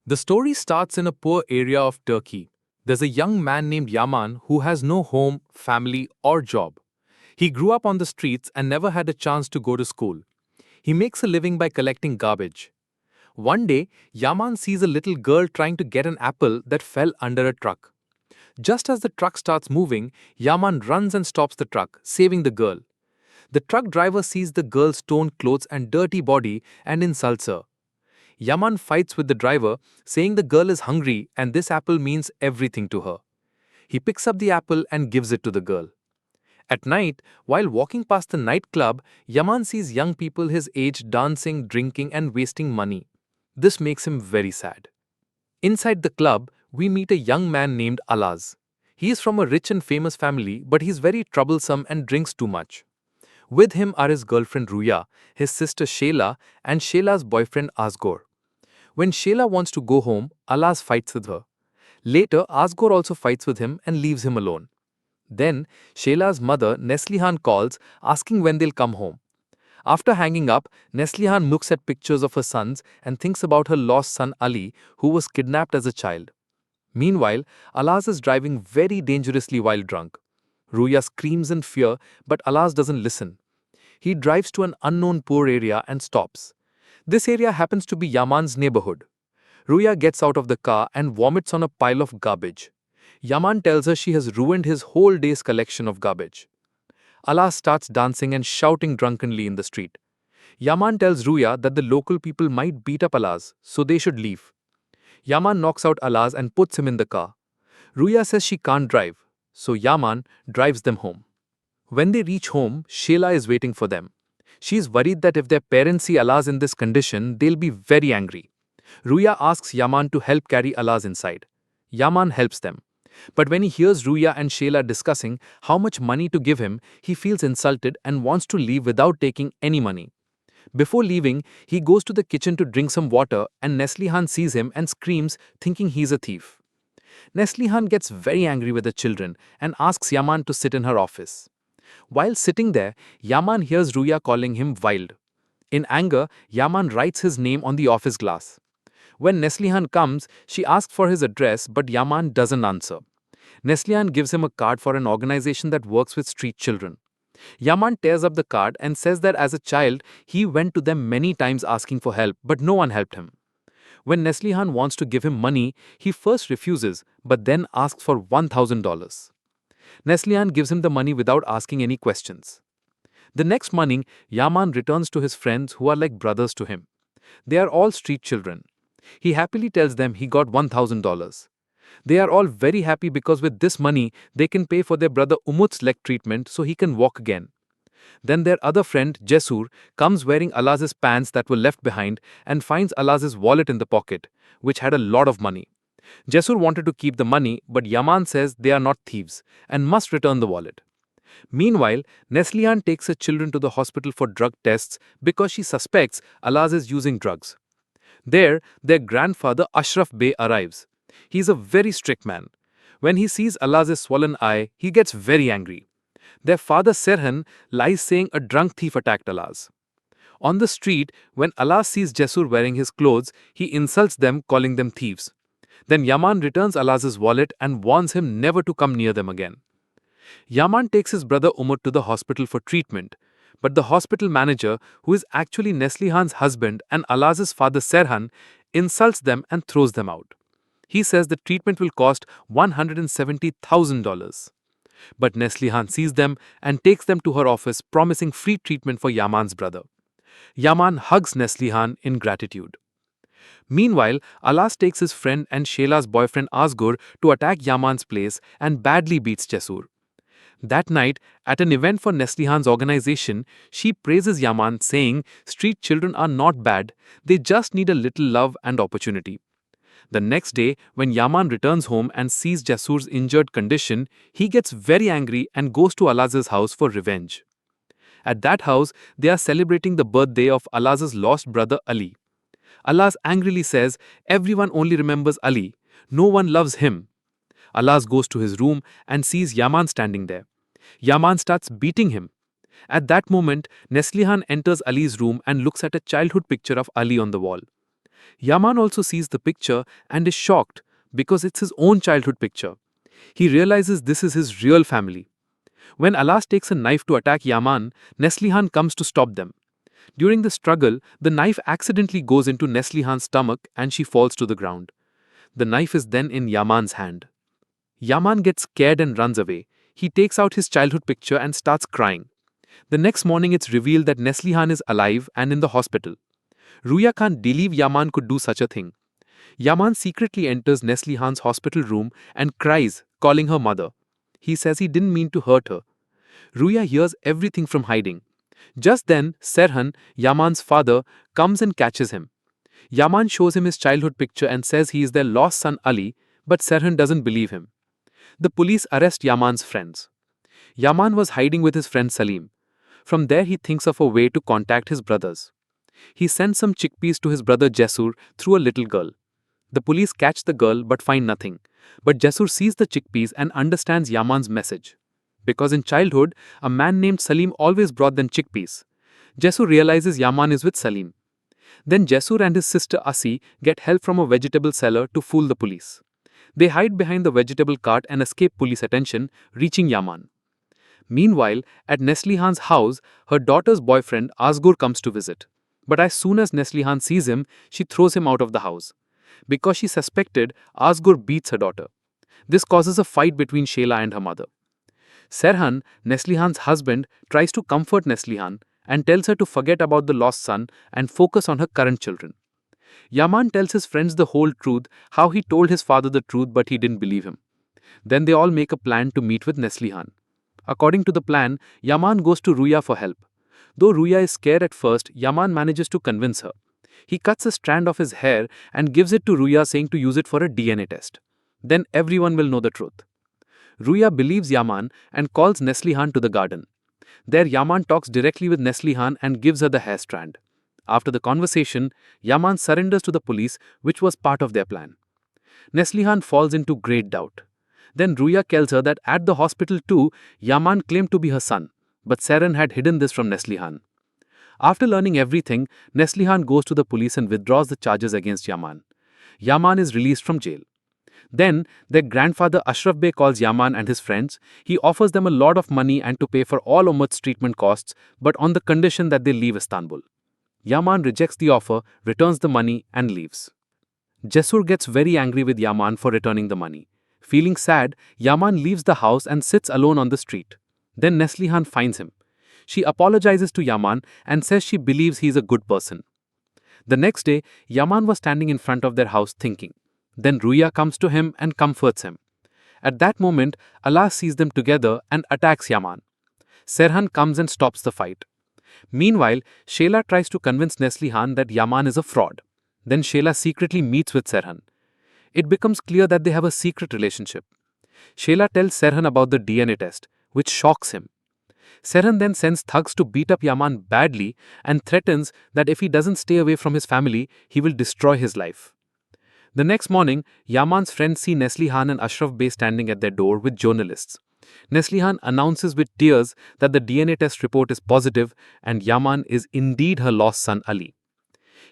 The story starts in a poor area of Turkey. There's a young man named Yaman who has no home, family, or job. He grew up on the streets and never had a chance to go to school. He makes a living by collecting garbage. One day, Yaman sees a little girl trying to get an apple that fell under a truck. Just as the truck starts moving, Yaman runs and stops the truck, saving the girl. The truck driver sees the girl's torn clothes and dirty body and insults her. Yaman fights with the driver, saying the girl is hungry and this apple means everything to her. He picks up the apple and gives it to the girl. At night, while walking past the nightclub, Yaman sees young people his age dancing, drinking, and wasting money. This makes him very sad. Inside the club, we meet a young man named Alaz. He is from a rich and famous family, but he's very troublesome and drinks too much. With him are his girlfriend Ruya, his sister Shayla, and Shayla's boyfriend Asgor. When Shayla wants to go home, Alaz fights with her. Later, Asgor also fights with him and leaves him alone. Then, Shayla's mother, Neslihan, calls, asking when they'll come home. After hanging up, Neslihan looks at pictures of her sons and thinks about her lost son Ali, who was kidnapped as a child. Meanwhile, Alaz is driving very dangerously while drunk. Ruya screams in fear, but Alaz doesn't listen. He drives to an unknown poor area and stops. This area happens to be Yaman's neighborhood. Ruya gets out of the car and vomits on a pile of garbage. Yaman tells her she has ruined his whole day's collection of garbage. Alaz starts dancing and shouting drunkenly in the street. Yaman tells Ruya that the local people might beat up Alaz, so they should leave. Yaman knocks out Alaz and puts him in the car. Ruya says she can't drive, so Yaman drives them home. When they reach home, Shayla is waiting for them. She is worried that if their parents see Alaz in this condition, they'll be very angry. Ruya asks Yaman to help carry Alaz inside. Yaman helps them. But when he hears Ruya and Shayla discussing how much money to give him, he feels insulted and wants to leave without taking any money. Before leaving, he goes to the kitchen to drink some water and Neslihan sees him and screams, thinking he's a thief. Neslihan gets very angry with the children and asks Yaman to sit in her office. While sitting there, Yaman hears Ruya calling him wild. In anger, Yaman writes his name on the office glass. When Neslihan comes, she asks for his address, but Yaman doesn't answer. Neslihan gives him a card for an organization that works with street children. Yaman tears up the card and says that as a child, he went to them many times asking for help, but no one helped him. When Neslihan wants to give him money, he first refuses, but then asks for $1,000. Neslihan gives him the money without asking any questions. The next morning, Yaman returns to his friends who are like brothers to him. They are all street children. He happily tells them he got $1,000. They are all very happy because with this money, they can pay for their brother Umut's leg treatment so he can walk again. Then their other friend, Jesur, comes wearing Alaz's pants that were left behind and finds Alaz's wallet in the pocket, which had a lot of money. Jesur wanted to keep the money, but Yaman says they are not thieves and must return the wallet. Meanwhile, Neslihan takes her children to the hospital for drug tests because she suspects Alaz is using drugs. There, their grandfather Ashraf Bey arrives. He is a very strict man. When he sees Alaz's swollen eye, he gets very angry. Their father Serhan lies saying a drunk thief attacked Alaz. On the street, when Alaz sees Jesur wearing his clothes, he insults them, calling them thieves. Then Yaman returns Alaz's wallet and warns him never to come near them again. Yaman takes his brother Umut to the hospital for treatment, but the hospital manager, who is actually Neslihan's husband and Alaz's father Serhan, insults them and throws them out. He says the treatment will cost $170,000. But Neslihan sees them and takes them to her office, promising free treatment for Yaman's brother. Yaman hugs Neslihan in gratitude. Meanwhile, Alaz takes his friend and Shayla's boyfriend Asgur to attack Yaman's place and badly beats Jesur. That night, at an event for Neslihan's organization, she praises Yaman, saying, "Street children are not bad, they just need a little love and opportunity." The next day, when Yaman returns home and sees Jasur's injured condition, he gets very angry and goes to Alaz's house for revenge. At that house, they are celebrating the birthday of Alaz's lost brother Ali. Alaz angrily says, "Everyone only remembers Ali. No one loves him." Alaz goes to his room and sees Yaman standing there. Yaman starts beating him. At that moment, Neslihan enters Ali's room and looks at a childhood picture of Ali on the wall. Yaman also sees the picture and is shocked because it's his own childhood picture. He realizes this is his real family. When Alas takes a knife to attack Yaman, Neslihan comes to stop them. During the struggle, the knife accidentally goes into Neslihan's stomach and she falls to the ground. The knife is then in Yaman's hand. Yaman gets scared and runs away. He takes out his childhood picture and starts crying. The next morning, it's revealed that Neslihan is alive and in the hospital. Ruya can't believe Yaman could do such a thing. Yaman secretly enters Neslihan's hospital room and cries, calling her mother. He says he didn't mean to hurt her. Ruya hears everything from hiding. Just then, Serhan, Yaman's father, comes and catches him. Yaman shows him his childhood picture and says he is their lost son Ali, but Serhan doesn't believe him. The police arrest Yaman's friends. Yaman was hiding with his friend Salim. From there, he thinks of a way to contact his brothers. He sends some chickpeas to his brother Jesur through a little girl. The police catch the girl but find nothing. But Jesur sees the chickpeas and understands Yaman's message. Because in childhood, a man named Salim always brought them chickpeas. Jesur realizes Yaman is with Salim. Then Jesur and his sister Asi get help from a vegetable seller to fool the police. They hide behind the vegetable cart and escape police attention, reaching Yaman. Meanwhile, at Neslihan's house, her daughter's boyfriend Asgur comes to visit. But as soon as Neslihan sees him, she throws him out of the house. Because she suspected, Asgur beats her daughter. This causes a fight between Sheila and her mother. Serhan, Neslihan's husband, tries to comfort Neslihan and tells her to forget about the lost son and focus on her current children. Yaman tells his friends the whole truth, how he told his father the truth but he didn't believe him. Then they all make a plan to meet with Neslihan. According to the plan, Yaman goes to Ruya for help. Though Ruya is scared at first, Yaman manages to convince her. He cuts a strand of his hair and gives it to Ruya, saying to use it for a DNA test. Then everyone will know the truth. Ruya believes Yaman and calls Neslihan to the garden. There Yaman talks directly with Neslihan and gives her the hair strand. After the conversation, Yaman surrenders to the police, which was part of their plan. Neslihan falls into great doubt. Then Ruya tells her that at the hospital too, Yaman claimed to be her son, but Seren had hidden this from Neslihan. After learning everything, Neslihan goes to the police and withdraws the charges against Yaman. Yaman is released from jail. Then, their grandfather Ashraf Bey calls Yaman and his friends. He offers them a lot of money and to pay for all Umut's treatment costs, but on the condition that they leave Istanbul. Yaman rejects the offer, returns the money, and leaves. Jesur gets very angry with Yaman for returning the money. Feeling sad, Yaman leaves the house and sits alone on the street. Then Neslihan finds him. She apologizes to Yaman and says she believes he is a good person. The next day, Yaman was standing in front of their house thinking. Then Ruya comes to him and comforts him. At that moment, Allah sees them together and attacks Yaman. Serhan comes and stops the fight. Meanwhile, Sheila tries to convince Neslihan that Yaman is a fraud. Then Sheila secretly meets with Serhan. It becomes clear that they have a secret relationship. Sheila tells Serhan about the DNA test, which shocks him. Serhan then sends thugs to beat up Yaman badly and threatens that if he doesn't stay away from his family, he will destroy his life. The next morning, Yaman's friends see Neslihan and Ashraf Bey standing at their door with journalists. Neslihan announces with tears that the DNA test report is positive and Yaman is indeed her lost son Ali.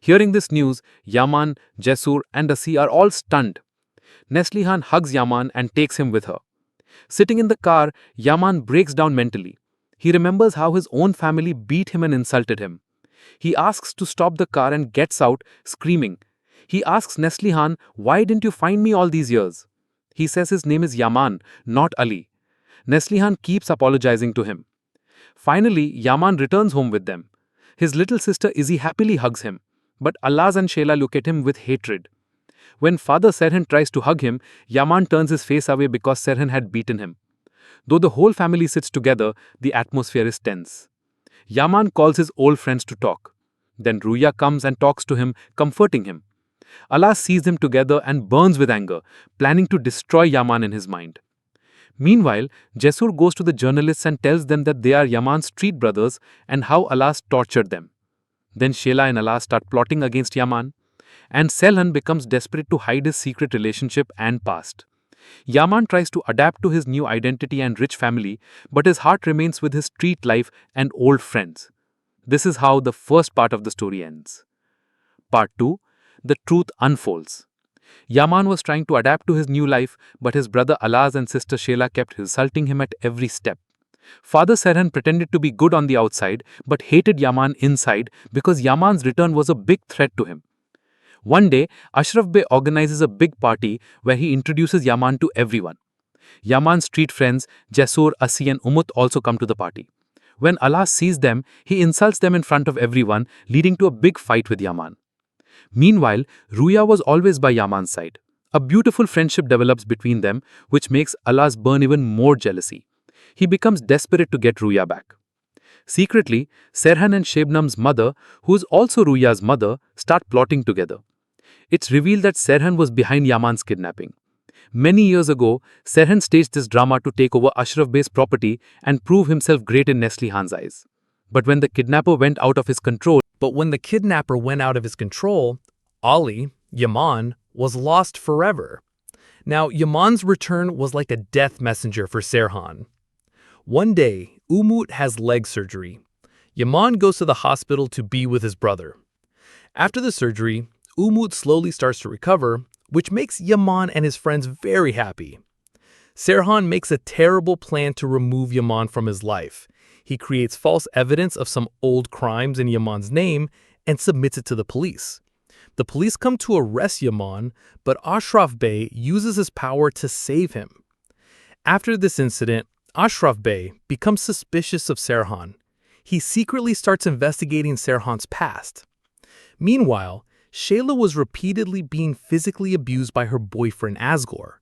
Hearing this news, Yaman, Jesur, and Asi are all stunned. Neslihan hugs Yaman and takes him with her. Sitting in the car, Yaman breaks down mentally. He remembers how his own family beat him and insulted him. He asks to stop the car and gets out, screaming. He asks Neslihan, "Why didn't you find me all these years?" He says his name is Yaman, not Ali. Neslihan keeps apologizing to him. Finally, Yaman returns home with them. His little sister Izzy happily hugs him, but Alaz and Sheila look at him with hatred. When Father Serhan tries to hug him, Yaman turns his face away because Serhan had beaten him. Though the whole family sits together, the atmosphere is tense. Yaman calls his old friends to talk. Then Ruya comes and talks to him, comforting him. Allah sees them together and burns with anger, planning to destroy Yaman in his mind. Meanwhile, Jesur goes to the journalists and tells them that they are Yaman's street brothers and how Allah tortured them. Then Sheila and Allah start plotting against Yaman, and Selhan becomes desperate to hide his secret relationship and past. Yaman tries to adapt to his new identity and rich family, but his heart remains with his street life and old friends. This is how the first part of the story ends. Part 2. the truth unfolds. Yaman was trying to adapt to his new life, but his brother Alaz and sister Shayla kept insulting him at every step. Father Serhan pretended to be good on the outside, but hated Yaman inside because Yaman's return was a big threat to him. One day, Ashraf Bey organizes a big party where he introduces Yaman to everyone. Yaman's street friends, Jasur, Asi and Umut also come to the party. When Alaz sees them, he insults them in front of everyone, leading to a big fight with Yaman. Meanwhile, Ruya was always by Yaman's side. A beautiful friendship develops between them, which makes Alaz burn even more jealousy. He becomes desperate to get Ruya back. Secretly, Serhan and Shebnam's mother, who is also Ruya's mother, start plotting together. It's revealed that Serhan was behind Yaman's kidnapping. Many years ago, Serhan staged this drama to take over Ashraf Bey's property and prove himself great in Neslihan's eyes. But when the kidnapper went out of his control, Ali, Yaman, was lost forever. Now, Yaman's return was like a death messenger for Serhan. One day, Umut has leg surgery. Yaman goes to the hospital to be with his brother. After the surgery, Umut slowly starts to recover, which makes Yaman and his friends very happy. Serhan makes a terrible plan to remove Yaman from his life. He creates false evidence of some old crimes in Yaman's name and submits it to the police. The police come to arrest Yaman, but Ashraf Bey uses his power to save him. After this incident, Ashraf Bey becomes suspicious of Serhan. He secretly starts investigating Serhan's past. Meanwhile, Shayla was repeatedly being physically abused by her boyfriend Asghar.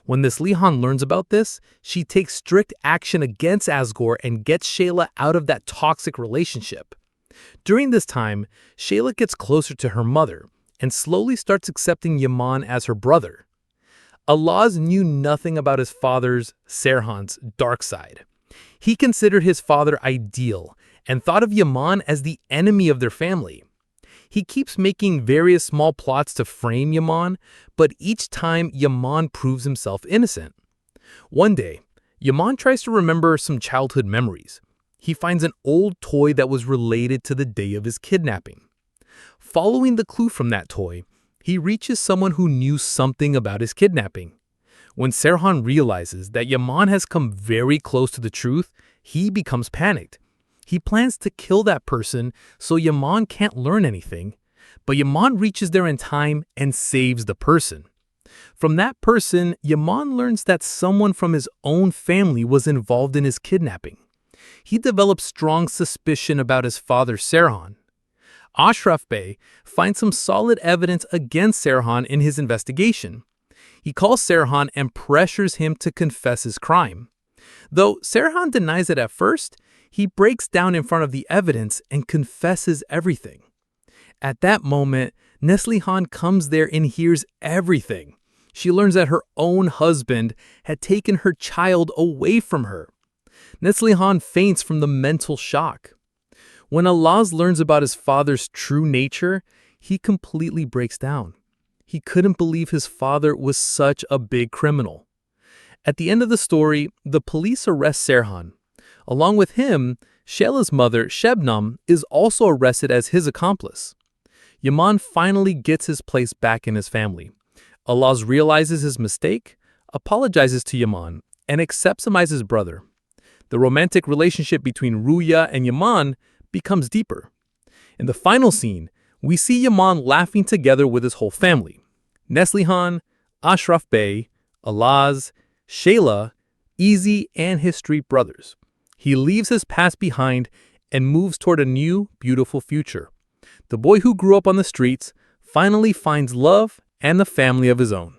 When Neslihan learns about this, she takes strict action against Asghar and gets Shayla out of that toxic relationship. During this time, Shayla gets closer to her mother and slowly starts accepting Yaman as her brother. Alaz knew nothing about his father's, Serhan's, dark side. He considered his father ideal and thought of Yaman as the enemy of their family. He keeps making various small plots to frame Yaman, but each time Yaman proves himself innocent. One day, Yaman tries to remember some childhood memories. He finds an old toy that was related to the day of his kidnapping. Following the clue from that toy, he reaches someone who knew something about his kidnapping. When Serhan realizes that Yaman has come very close to the truth, he becomes panicked. He plans to kill that person so Yaman can't learn anything, but Yaman reaches there in time and saves the person. From that person, Yaman learns that someone from his own family was involved in his kidnapping. He develops strong suspicion about his father Serhan. Ashraf Bey finds some solid evidence against Serhan in his investigation. He calls Serhan and pressures him to confess his crime. Though Serhan denies it at first, he breaks down in front of the evidence and confesses everything. At that moment, Neslihan comes there and hears everything. She learns that her own husband had taken her child away from her. Neslihan faints from the mental shock. When Alaz learns about his father's true nature, he completely breaks down. He couldn't believe his father was such a big criminal. At the end of the story, the police arrest Serhan. Along with him, Shayla's mother, Shebnam, is also arrested as his accomplice. Yaman finally gets his place back in his family. Alaz realizes his mistake, apologizes to Yaman, and accepts him as his brother. The romantic relationship between Ruya and Yaman becomes deeper. In the final scene, we see Yaman laughing together with his whole family. Neslihan, Ashraf Bey, Alaz, Shayla, Easy, and his street brothers. He leaves his past behind and moves toward a new, beautiful future. The boy who grew up on the streets finally finds love and the family of his own.